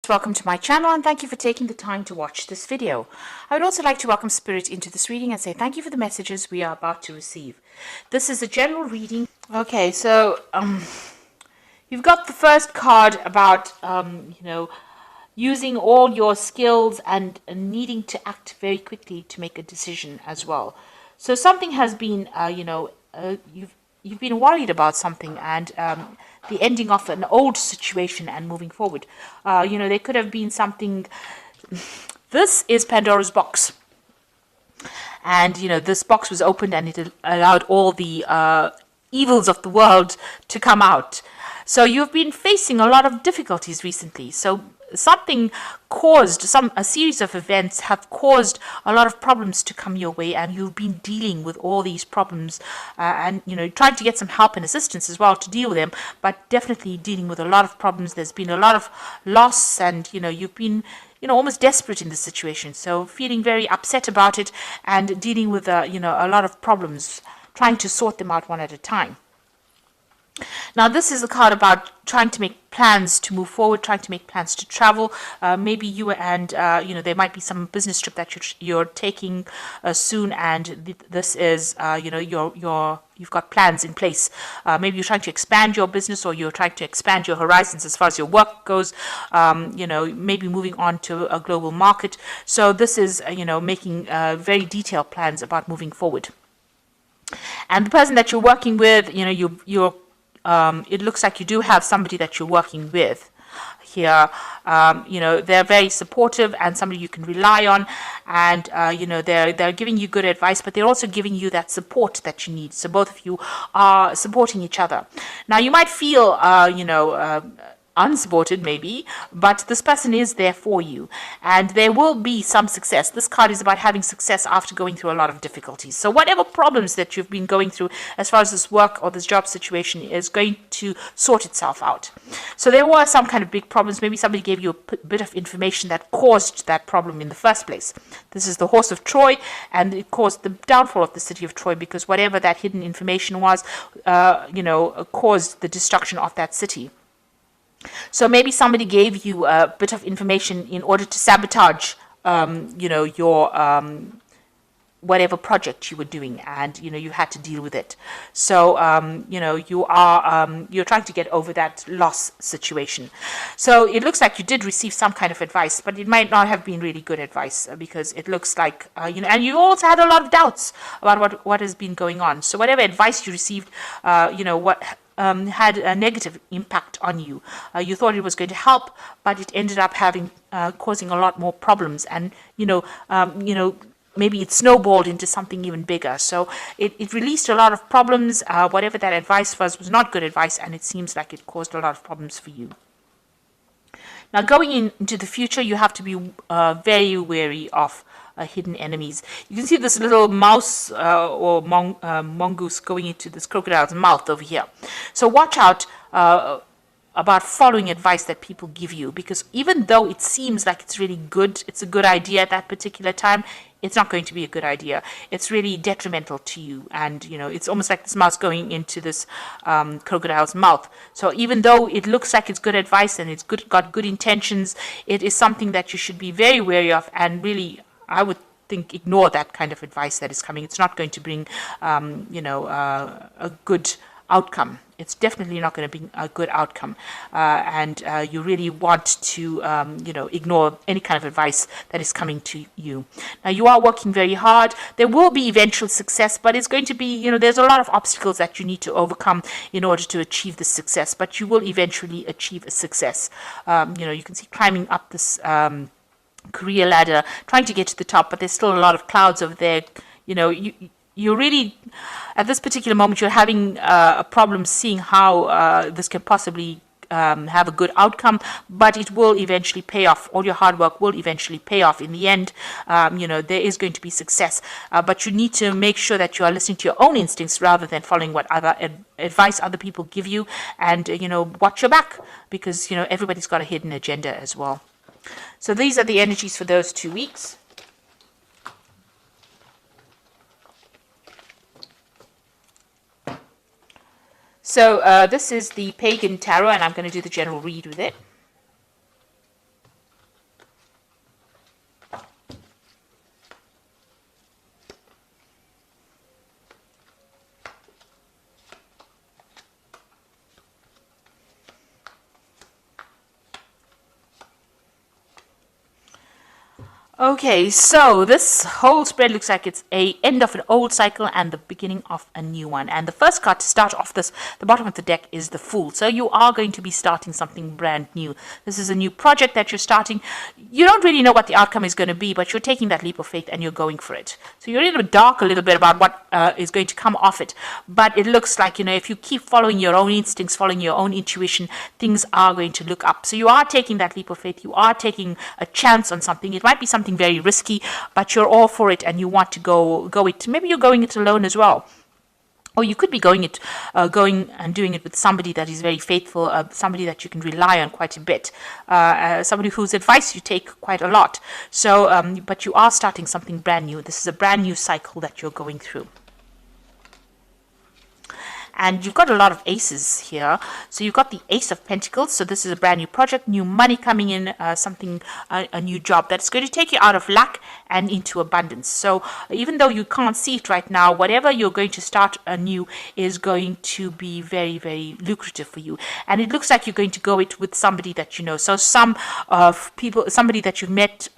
Welcome to my channel and thank you for taking the time to watch this video. I would also like to welcome Spirit into this reading and say thank you for the messages we are about to receive. This is a general reading. Okay, so you've got the first card about using all your skills and needing to act very quickly to make a decision as well. So something has been you've been worried about something and the ending of an old situation and moving forward. There could have been something. This is Pandora's box. And, this box was opened and it allowed all the evils of the world to come out. So you've been facing a lot of difficulties recently. So something caused, a series of events have caused a lot of problems to come your way, and you've been dealing with all these problems and trying to get some help and assistance as well to deal with them, but definitely dealing with a lot of problems. There's been a lot of loss, and you've been almost desperate in this situation, so feeling very upset about it and dealing with a lot of problems, trying to sort them out one at a time. Now, this is a card about trying to make plans to move forward, trying to make plans to travel. Maybe you and, there might be some business trip that you're taking soon, and this is, you've got plans in place. Maybe you're trying to expand your business, or you're trying to expand your horizons as far as your work goes, maybe moving on to a global market. So this is, making very detailed plans about moving forward. And the person that you're working with, it looks like you do have somebody that you're working with here. They're very supportive and somebody you can rely on, and they're giving you good advice, but they're also giving you that support that you need. So both of you are supporting each other. Now, you might feel unsupported maybe, but this person is there for you, and there will be some success. This card is about having success after going through a lot of difficulties. So whatever problems that you've been going through as far as this work or this job situation is going to sort itself out. So there were some kind of big problems. Maybe somebody gave you a bit of information that caused that problem in the first place. This is the horse of Troy, and it caused the downfall of the city of Troy, because whatever that hidden information was, caused the destruction of that city. So maybe somebody gave you a bit of information in order to sabotage, your whatever project you were doing, and you had to deal with it. So you're trying to get over that loss situation. So it looks like you did receive some kind of advice, but it might not have been really good advice, because it looks like and you also had a lot of doubts about what has been going on. So whatever advice you received, had a negative impact on you. You thought it was going to help, but it ended up causing a lot more problems, and maybe it snowballed into something even bigger. So it released a lot of problems. Whatever that advice was not good advice, and it seems like it caused a lot of problems for you. Now, going into the future, you have to be very wary of hidden enemies. You can see this little mouse or mongoose going into this crocodile's mouth over here. So watch out about following advice that people give you, because even though it seems like it's really good, it's a good idea at that particular time, it's not going to be a good idea. It's really detrimental to you, and it's almost like this mouse going into this crocodile's mouth. So even though it looks like it's good advice and it's got good intentions, it is something that you should be very wary of, and really, I would think, ignore that kind of advice that is coming. It's not going to bring, a good outcome. It's definitely not going to bring a good outcome. And you really want to, ignore any kind of advice that is coming to you. Now, you are working very hard. There will be eventual success, but it's going to be, there's a lot of obstacles that you need to overcome in order to achieve the success, but you will eventually achieve a success. You can see climbing up this career ladder, trying to get to the top, but there's still a lot of clouds over there. You're really, at this particular moment, you're having a problem seeing how this can possibly have a good outcome, but it will eventually pay off. All your hard work will eventually pay off in the end. There is going to be success, but you need to make sure that you are listening to your own instincts rather than following what other advice other people give you, and watch your back, because everybody's got a hidden agenda as well. So these are the energies for those 2 weeks. So this is the Pagan Tarot, and I'm going to do the general read with it. Okay, so this whole spread looks like it's a end of an old cycle and the beginning of a new one. And the first card to start off this, the bottom of the deck, is the Fool. So you are going to be starting something brand new. This is a new project that you're starting. You don't really know what the outcome is going to be, but you're taking that leap of faith and you're going for it. So you're in the dark a little bit about what is going to come off it. But it looks like, if you keep following your own instincts, following your own intuition, things are going to look up. So you are taking that leap of faith. You are taking a chance on something. It might be something very risky, but you're all for it and you want to go it. Maybe you're going it alone as well. Or you could be going and doing it with somebody that is very faithful, somebody that you can rely on quite a bit, somebody whose advice you take quite a lot. So, but you are starting something brand new. This is a brand new cycle that you're going through. And you've got a lot of aces here. So you've got the Ace of Pentacles. So this is a brand new project, new money coming in, a new job that's going to take you out of lack and into abundance. So even though you can't see it right now, whatever you're going to start anew is going to be very, very lucrative for you. And it looks like you're going to go it with somebody that you know. So somebody that you've met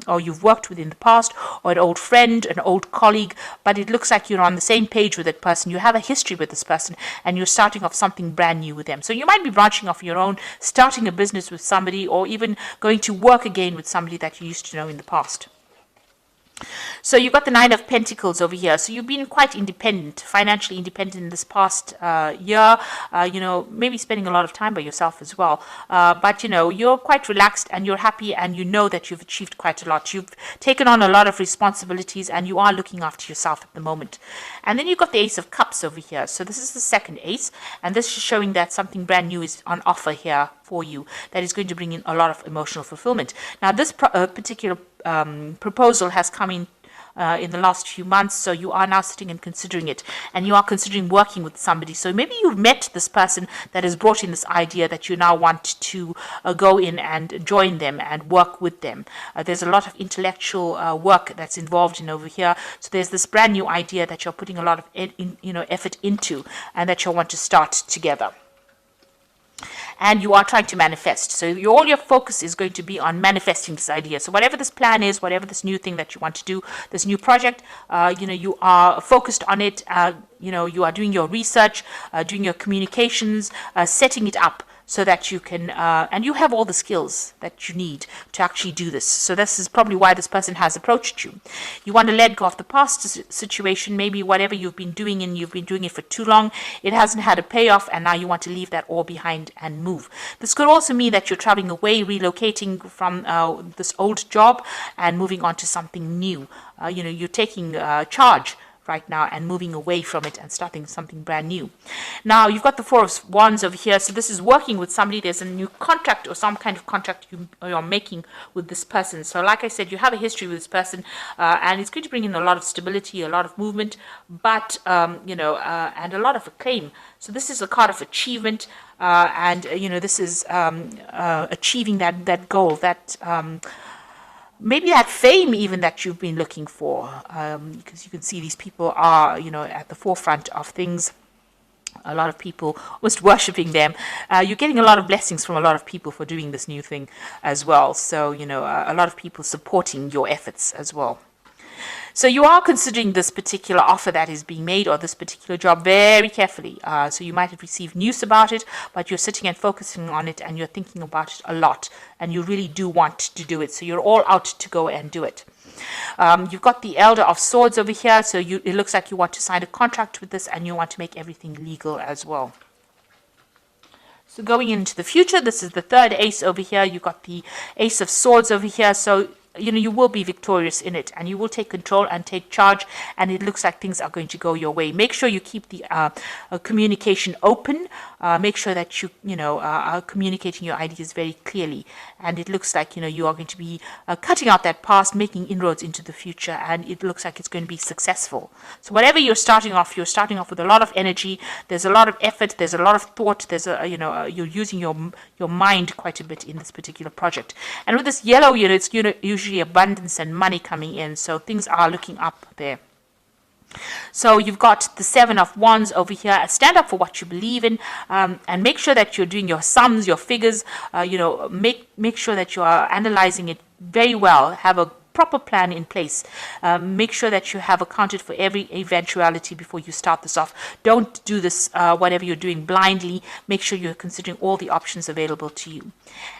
or you've worked with in the past, or an old friend, an old colleague, but it looks like you're on the same page with that person. You have a history with this person and you're starting off something brand new with them. So you might be branching off your own, starting a business with somebody, or even going to work again with somebody that you used to know in the past. So you've got the Nine of Pentacles over here. So you've been quite independent, financially independent in this past year, maybe spending a lot of time by yourself as well. But, you're quite relaxed and you're happy and you know that you've achieved quite a lot. You've taken on a lot of responsibilities and you are looking after yourself at the moment. And then you've got the Ace of Cups over here. So this is the second ace. And this is showing that something brand new is on offer here for you that is going to bring in a lot of emotional fulfillment. Now, this particular proposal has come in the last few months, so you are now sitting and considering it, and you are considering working with somebody. So maybe you've met this person that has brought in this idea that you now want to go in and join them and work with them. There's a lot of intellectual work that's involved in over here. So there's this brand new idea that you're putting a lot of effort into, and that you'll want to start together. And you are trying to manifest. So all your focus is going to be on manifesting this idea. So whatever this plan is, whatever this new thing that you want to do, this new project, you are focused on it. You are doing your research, doing your communications, setting it up so that you can, and you have all the skills that you need to actually do this. So this is probably why this person has approached you. You want to let go of the past situation, maybe whatever you've been doing and you've been doing it for too long, it hasn't had a payoff, and now you want to leave that all behind and move. This could also mean that you're traveling away, relocating from this old job and moving on to something new. You're taking charge right now and moving away from it and starting something brand new. Now you've got the Four of Wands over here. So this is working with somebody. There's a new contract or some kind of contract you're making with this person. So like I said, you have a history with this person, and it's going to bring in a lot of stability, a lot of movement, but and a lot of acclaim. So this is a card of achievement, and this is achieving that goal, that maybe that fame even that you've been looking for, because you can see these people are, at the forefront of things. A lot of people almost worshipping them. You're getting a lot of blessings from a lot of people for doing this new thing as well. So, a lot of people supporting your efforts as well. So you are considering this particular offer that is being made, or this particular job, very carefully. So you might have received news about it, but you're sitting and focusing on it and you're thinking about it a lot, and you really do want to do it. So you're all out to go and do it. You've got the Elder of Swords over here. So it looks like you want to sign a contract with this and you want to make everything legal as well. So going into the future, this is the third ace over here. You've got the Ace of Swords over here. So you will be victorious in it, and you will take control and take charge, and it looks like things are going to go your way. Make sure you keep the communication open. Make sure that you are communicating your ideas very clearly, and it looks like you are going to be cutting out that past, making inroads into the future, and it looks like it's going to be successful. So whatever you're starting off with a lot of energy. There's a lot of effort. There's a lot of thought. There's you're using your mind quite a bit in this particular project. And with this yellow, it's usually abundance and money coming in, so things are looking up there. So you've got the Seven of Wands over here. Stand up for what you believe in, and make sure that you're doing your sums, your figures. Make sure that you are analyzing it very well. Have a proper plan in place. Make sure that you have accounted for every eventuality before you start this off. Don't do this, whatever you're doing, blindly. Make sure you're considering all the options available to you.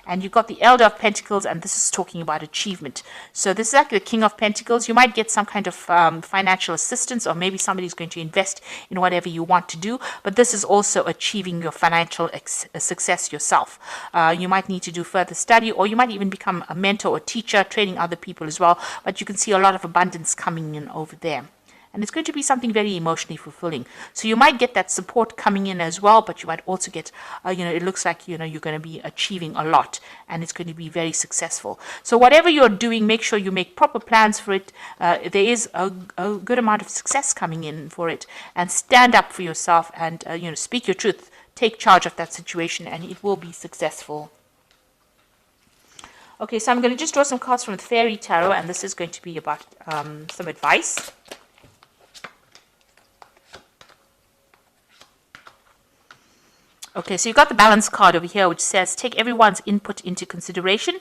And you've got the Elder of Pentacles, and this is talking about achievement. So this is like the King of Pentacles. You might get some kind of financial assistance, or maybe somebody's going to invest in whatever you want to do, but this is also achieving your financial success yourself. You might need to do further study, or you might even become a mentor or teacher, training other people as well, but you can see a lot of abundance coming in over there. And it's going to be something very emotionally fulfilling. So you might get that support coming in as well, but you might also get, it looks like, you're going to be achieving a lot, and it's going to be very successful. So whatever you're doing, make sure you make proper plans for it. There is a good amount of success coming in for it, and stand up for yourself and, speak your truth. Take charge of that situation, and it will be successful. Okay, so I'm going to just draw some cards from the Fairy Tarot, and this is going to be about some advice. Okay, so you've got the Balance card over here, which says, take everyone's input into consideration,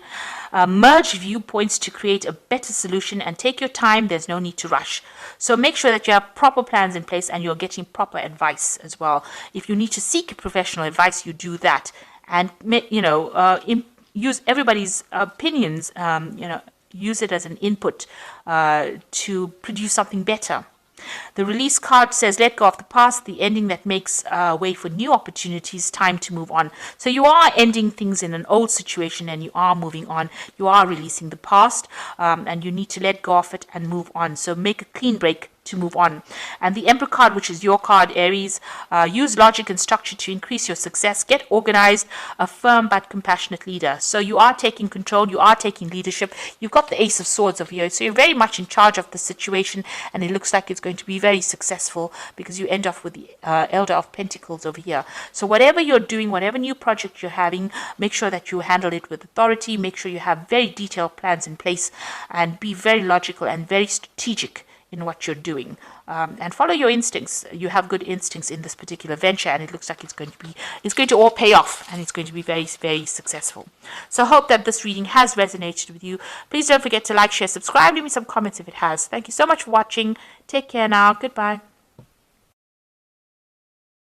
merge viewpoints to create a better solution, and take your time. There's no need to rush. So make sure that you have proper plans in place and you're getting proper advice as well. If you need to seek professional advice, you do that. And, use everybody's opinions, use it as an input to produce something better. The Release card says, let go of the past, the ending that makes way for new opportunities, time to move on. So you are ending things in an old situation and you are moving on. You are releasing the past, and you need to let go of it and move on. So make a clean break to move on. And the Emperor card, which is your card, Aries, use logic and structure to increase your success. Get organized, a firm but compassionate leader. So you are taking control, you are taking leadership. You've got the Ace of Swords over here, so you're very much in charge of the situation, and it looks like it's going to be very successful because you end off with the Elder of Pentacles over here. So whatever you're doing, whatever new project you're having, make sure that you handle it with authority. Make sure you have very detailed plans in place, and be very logical and very strategic in what you're doing, and follow your instincts. You have good instincts in this particular venture, and it looks like it's going to all pay off, and it's going to be very, very successful. So I hope that this reading has resonated with you. Please don't forget to like, share, subscribe. Leave me some comments if it has. Thank you so much for watching. Take care now. Goodbye.